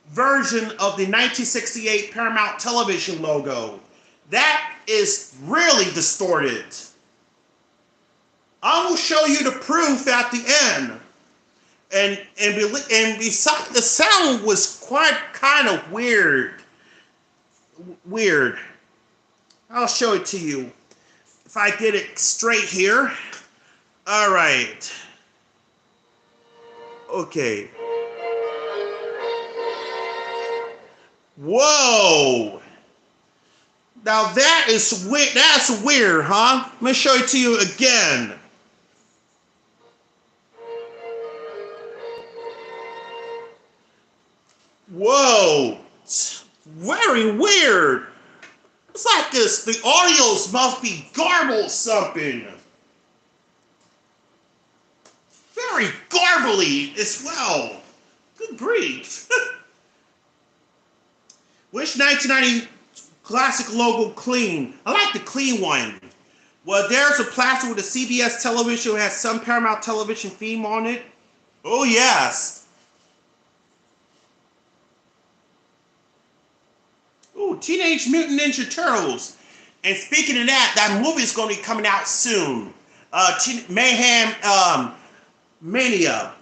version of the 1968 Paramount Television logo. That is really distorted. I will show you the proof at the end. And besides, the sound was quite kind of weird. I'll show it to you. If I get it straight here. All right. Okay. Whoa. Now that is weird. That's weird, huh? Let me show it to you again. Whoa. Very weird. It's like this. The audios must be garbled something. Very garbly as well. Good grief. Which 1990 classic logo clean? I like the clean one. Well, there's a plastic with a CBS television who has some Paramount television theme on it. Oh, yes. Ooh, Teenage Mutant Ninja Turtles. And speaking of that, that movie is going to be coming out soon. Mayhem Mania.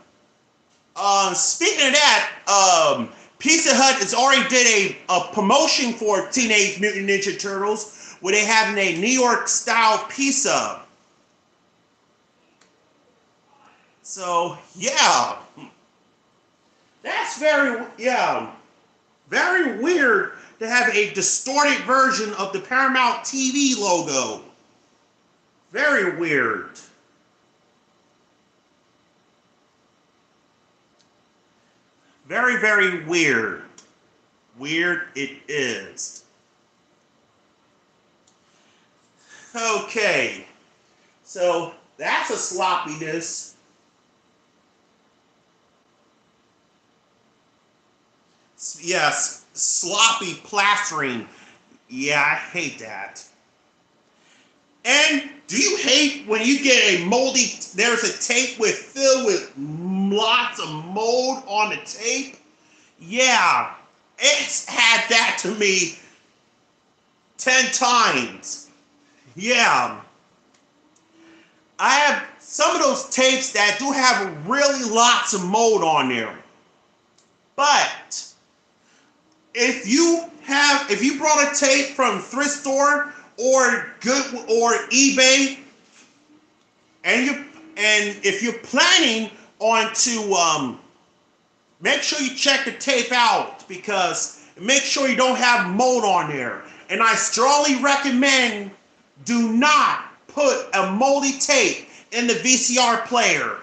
Speaking of that, Pizza Hut has already did a promotion for Teenage Mutant Ninja Turtles where they having a New York style pizza. So yeah, that's very weird to have a distorted version of the Paramount TV logo. Very weird. Very, very weird. Weird it is. Okay. So that's a sloppiness. Yes, sloppy plastering. Yeah, I hate that. And do you hate when you get a moldy, there's a tape filled with lots of mold on the tape? Yeah, it's had that to me 10 times. Yeah. I have some of those tapes that do have really lots of mold on there. But if you brought a tape from thrift store or eBay, and if you're planning on to make sure you check the tape out, because make sure you don't have mold on there. And I strongly recommend do not put a moldy tape in the VCR player.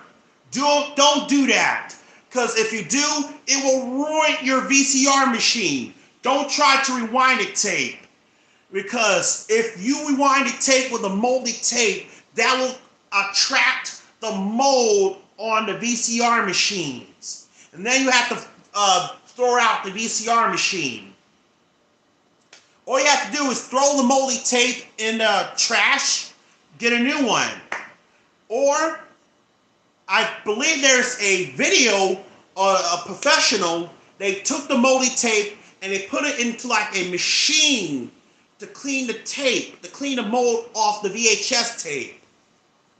Don't do that, because if you do, it will ruin your VCR machine. Don't try to rewind the tape, because if you rewind the tape with a moldy tape, that will attract the mold on the VCR machines. And then you have to throw out the VCR machine. All you have to do is throw the moldy tape in the trash, get a new one. Or, I believe there's a video, a professional, they took the moldy tape and they put it into like a machine to clean the tape, to clean the mold off the VHS tape.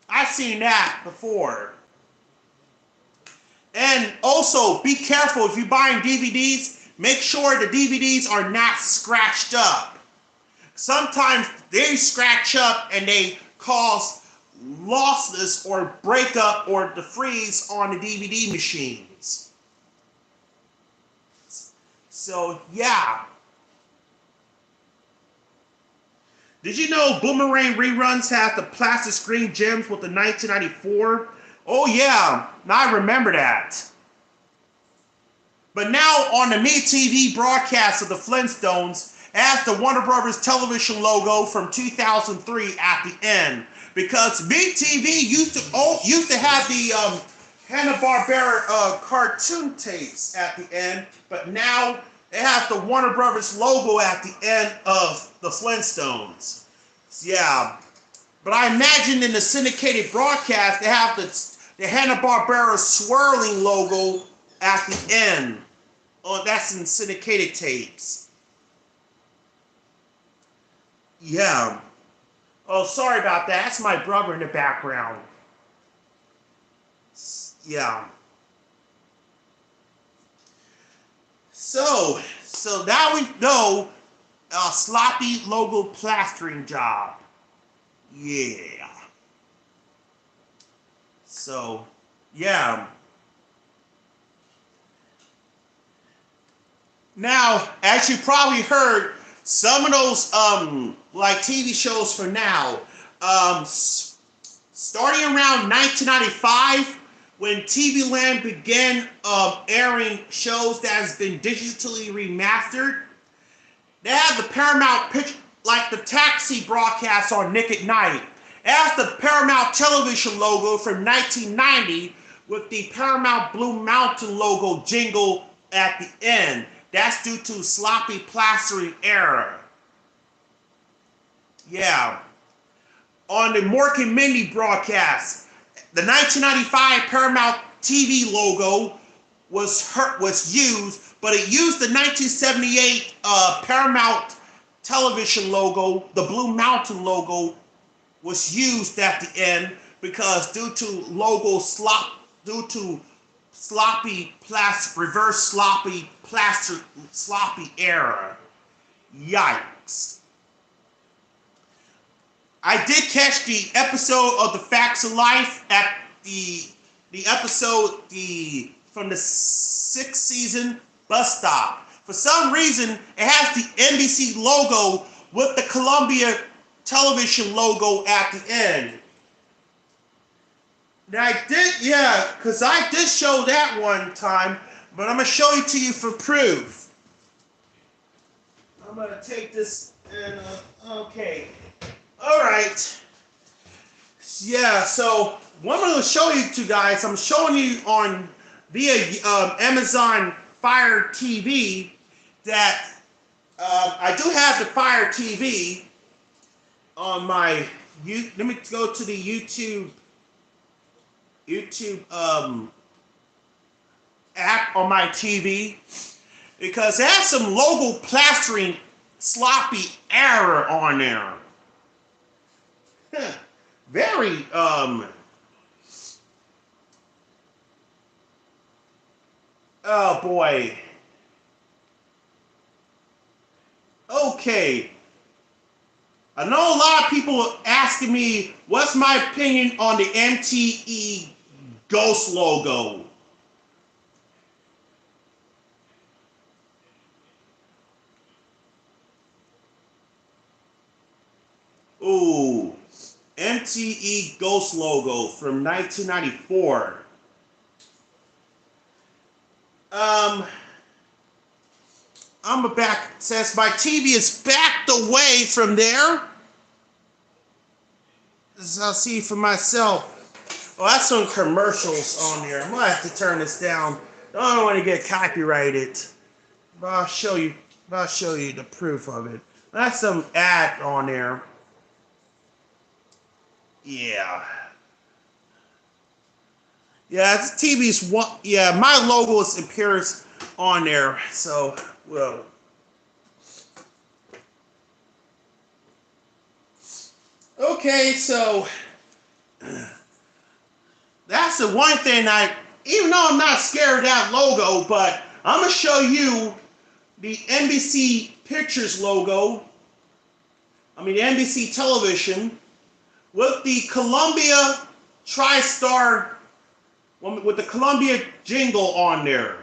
I've seen that before. And also, be careful if you're buying DVDs, make sure the DVDs are not scratched up. Sometimes they scratch up and they cause losses or breakup or the freeze on the DVD machines. So, yeah. Did you know Boomerang reruns have the plastic screen gems with the 1994? Oh yeah, now I remember that. But now on the MeTV broadcast of the Flintstones, it has the Warner Brothers television logo from 2003 at the end. Because MeTV used to have the Hanna-Barbera cartoon tapes at the end, but now it has the Warner Brothers logo at the end of the Flintstones. Yeah, but I imagine in the syndicated broadcast they have the Hanna-Barbera swirling logo at the end. Oh, that's in syndicated tapes. Yeah. Oh, sorry about that. That's my brother in the background. Yeah. So now we know a sloppy logo plastering job. Yeah. So, yeah. Now, as you probably heard, some of those like TV shows for now, starting around 1995, when TV Land began airing shows that has been digitally remastered, they have the Paramount picture, like the Taxi broadcast on Nick at Night. It has the Paramount Television logo from 1990 with the Paramount Blue Mountain logo jingle at the end. That's due to sloppy plastering error. Yeah. On the Mork and Mindy broadcast, the 1995 Paramount TV logo was used, but it used the 1978 Paramount Television logo. The Blue Mountain logo was used at the end because due to reverse sloppy error. Yikes. I did catch the episode of The Facts of Life at the episode from the 6th season, Bus Stop. For some reason, it has the NBC logo with the Columbia Television logo at the end. Now because I did show that one time, but I'm going to show it to you for proof. I'm going to take this and, okay. All right. Yeah, so what I'm going to show you to guys, I'm showing you on via Amazon Fire TV that I do have the Fire TV on my, let me go to the YouTube app on my TV because it has some logo plastering sloppy error on there. Very oh boy. Okay. I know a lot of people are asking me what's my opinion on the MTE Ghost logo. Ooh, MTE Ghost logo from 1994. I'm back, says my TV is backed away from there. As I'll see for myself. Oh, that's some commercials on there. I'm gonna have to turn this down. I don't want to get copyrighted. But I'll show you the proof of it. That's some ad on there. Yeah. Yeah, this TV's one. Yeah, my logo appears on there. So, well. Okay, so that's the one thing even though I'm not scared of that logo, but I'm going to show you the NBC Pictures logo. I mean, the NBC Television with the Columbia TriStar, with the Columbia jingle on there.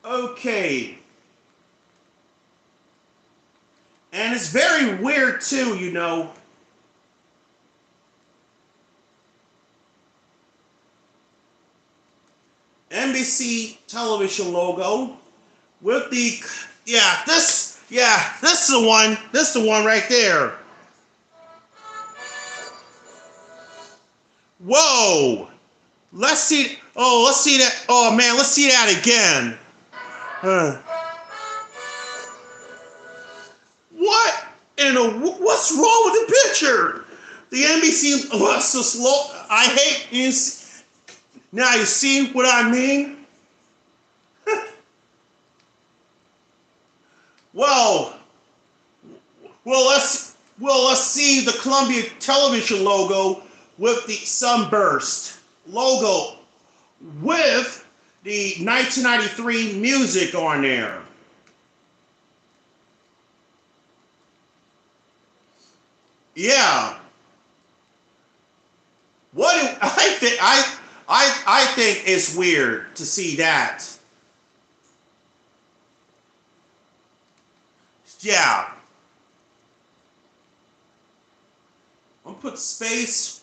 Okay. And it's very weird too, you know. NBC Television logo with the, this is the one. This is the one right there. Whoa. Let's see that. Oh man, let's see that again. What what's wrong with the picture? The NBC, what's so slow? I hate this. Now you see what I mean? Well, let's see the Columbia Television logo with the Sunburst logo with the 1993 music on there. Yeah. What do I think it's weird to see that. Yeah. I'm gonna put space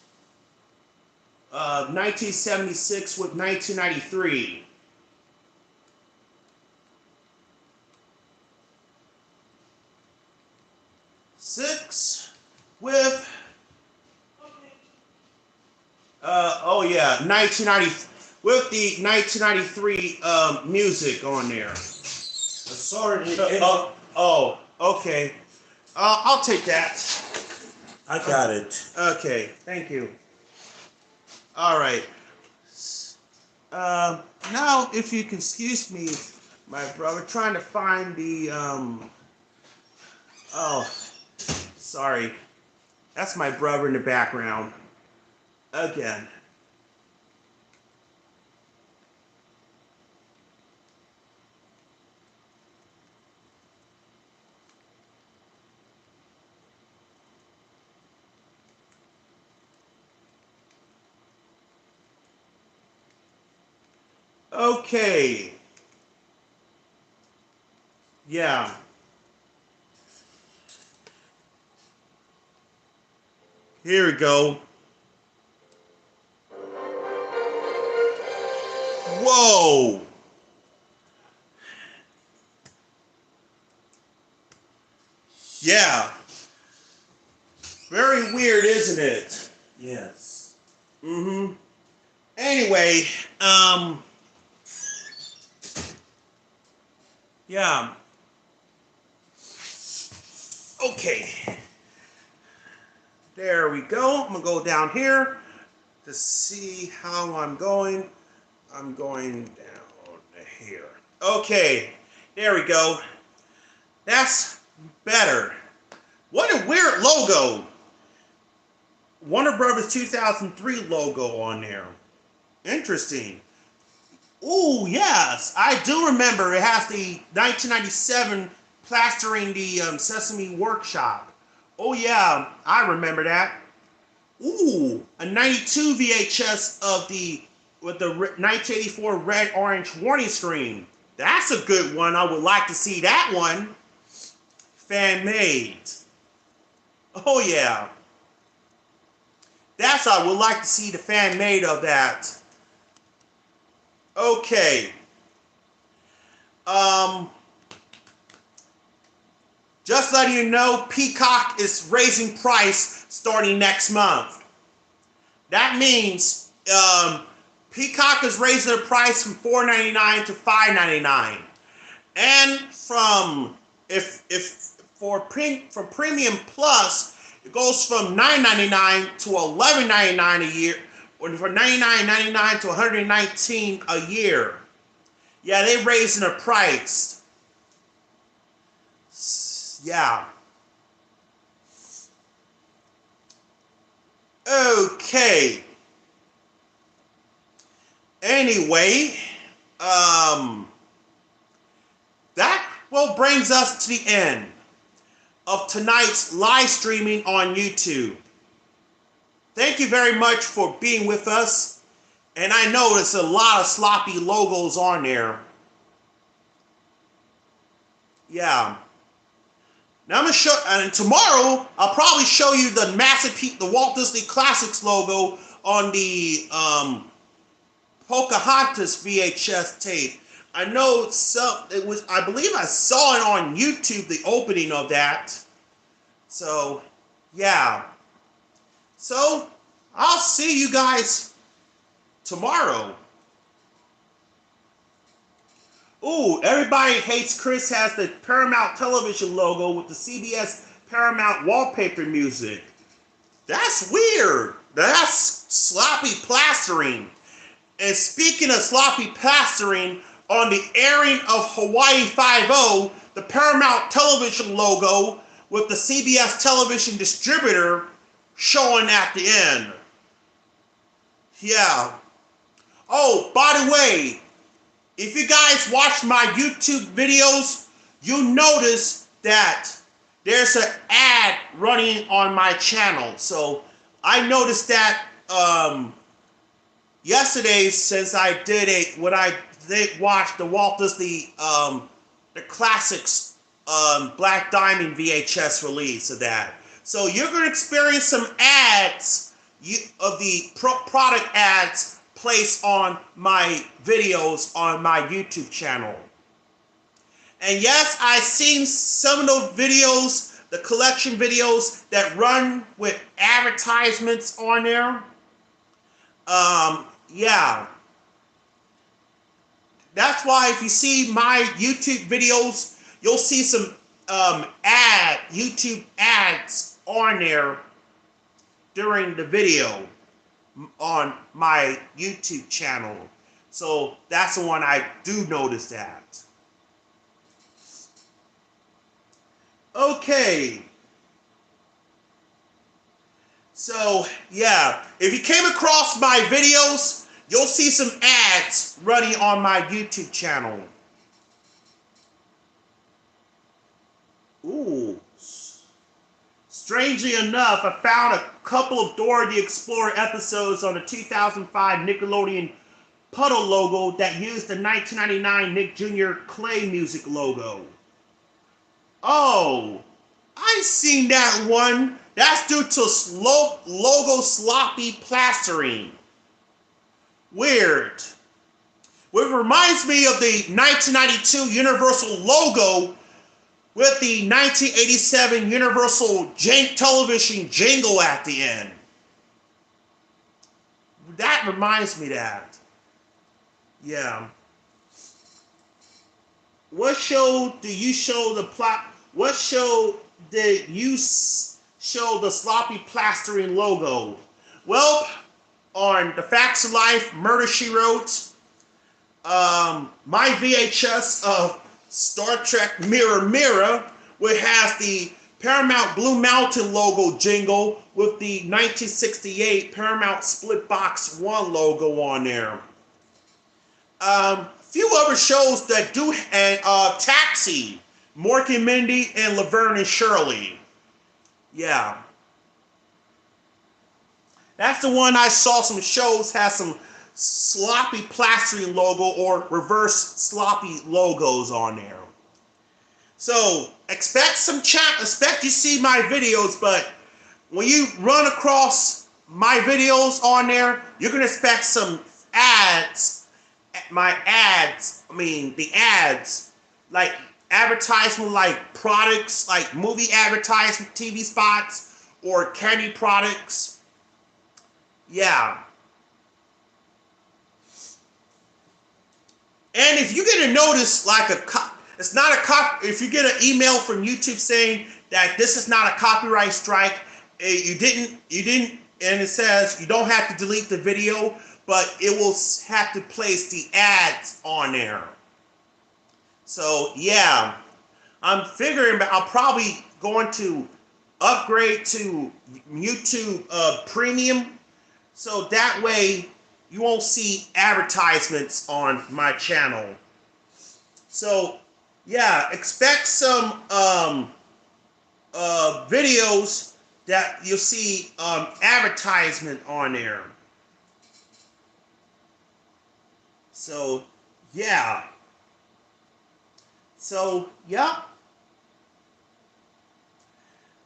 1976 with 1993. Six with oh yeah, 1990 with the 1993 music on there. Sorry. Oh, okay. I'll take that. I got it. Okay, thank you. All right. Now, if you can excuse me, my brother, trying to find the oh, sorry. That's my brother in the background. Again. Okay. Yeah. Here we go. Whoa. Yeah. Very weird, isn't it? Yes. Mm-hmm. Anyway, yeah. Okay. There we go. I'm gonna go down here to see how I'm going. I'm going down here. Okay. There we go. That's better. What a weird logo. Warner Brothers 2003 logo on there. Interesting. Ooh, yes. I do remember it has the 1997 plastering the Sesame Workshop. Oh, yeah. I remember that. Ooh, a 92 VHS of the with the 1984 red-orange warning screen. That's a good one. I would like to see that one. Fan-made. Oh, yeah. I would like to see the fan-made of that. Okay. Just letting you know, Peacock is raising price starting next month. That means Peacock is raising the price from $4.99 to $5.99, and from for Premium Plus, it goes from $9.99 to $11.99 a year, or from $99.99 to $119 a year. Yeah, they're raising the price. Yeah. Okay. Anyway, that brings us to the end of tonight's live streaming on YouTube. Thank you very much for being with us. And I know there's a lot of sloppy logos on there. Yeah. Now I'm gonna show, and tomorrow I'll probably show you the the Walt Disney Classics logo on the Pocahontas VHS tape. I know I believe I saw it on YouTube, the opening of that. So, yeah. So, I'll see you guys tomorrow. Ooh, Everybody Hates Chris has the Paramount Television logo with the CBS Paramount wallpaper music. That's weird. That's sloppy plastering. And speaking of sloppy plastering, on the airing of Hawaii Five-0, the Paramount Television logo with the CBS television distributor showing at the end. Yeah. Oh, by the way, if you guys watch my YouTube videos, you'll notice that there's an ad running on my channel. So I noticed that yesterday, since I watched the Walt Disney the Classics Black Diamond VHS release of that. So you're going to experience some ads of the product ads placed on my videos on my YouTube channel. And yes, I've seen some of those videos, the collection videos that run with advertisements on there. Yeah. That's why if you see my YouTube videos, you'll see some YouTube ads on there during the video on my YouTube channel. So that's the one I do notice that. Okay. So yeah, if you came across my videos, you'll see some ads running on my YouTube channel. Ooh. Strangely enough, I found a couple of Dora the Explorer episodes on the 2005 Nickelodeon Puddle logo that used the 1999 Nick Jr. Clay Music logo. Oh, I've seen that one. That's due to logo sloppy plastering. Weird. Which reminds me of the 1992 Universal logo with the 1987 Universal television jingle at the end. That reminds me of that. Yeah. What show do you show the plot? What show did you show the sloppy plastering logo? Well, on The Facts of Life, Murder, She Wrote, my VHS of Star Trek Mirror Mirror, which has the Paramount Blue Mountain logo jingle with the 1968 Paramount Split Box 1 logo on there. Few other shows that do, and Taxi, Mork and Mindy, and Laverne and Shirley. Yeah. That's the one I saw some shows has some sloppy plastering logo or reverse sloppy logos on there. So expect you see my videos, but when you run across my videos on there, you're gonna expect some ads. The ads, like advertisement, like products, like movie advertisement, TV spots, or candy products. Yeah. And if you get a notice, like it's not a if you get an email from YouTube saying that this is not a copyright strike, you didn't, and it says you don't have to delete the video, but it will have to place the ads on there. So yeah, I'm figuring I'll probably going to upgrade to YouTube Premium, so that way you won't see advertisements on my channel. So yeah, expect some videos that you'll see advertisement on there. So yeah. So yeah.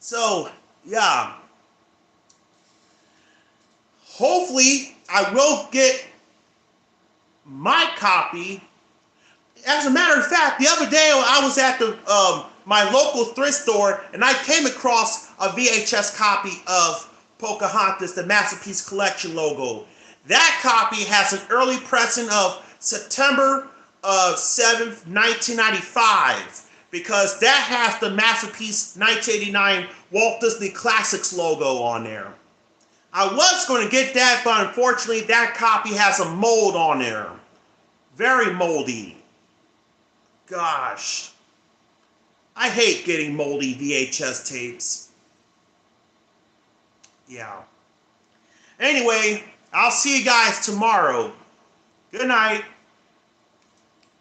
So yeah. Hopefully I will get my copy. As a matter of fact, the other day I was at the my local thrift store and I came across a VHS copy of Pocahontas, the Masterpiece Collection logo. That copy has an early pressing of September 7th, 1995, because that has the Masterpiece 1989 Walt Disney Classics logo on there. I was going to get that, but unfortunately that copy has a mold on there. Very moldy. Gosh. I hate getting moldy VHS tapes. Yeah. Anyway, I'll see you guys tomorrow. Good night.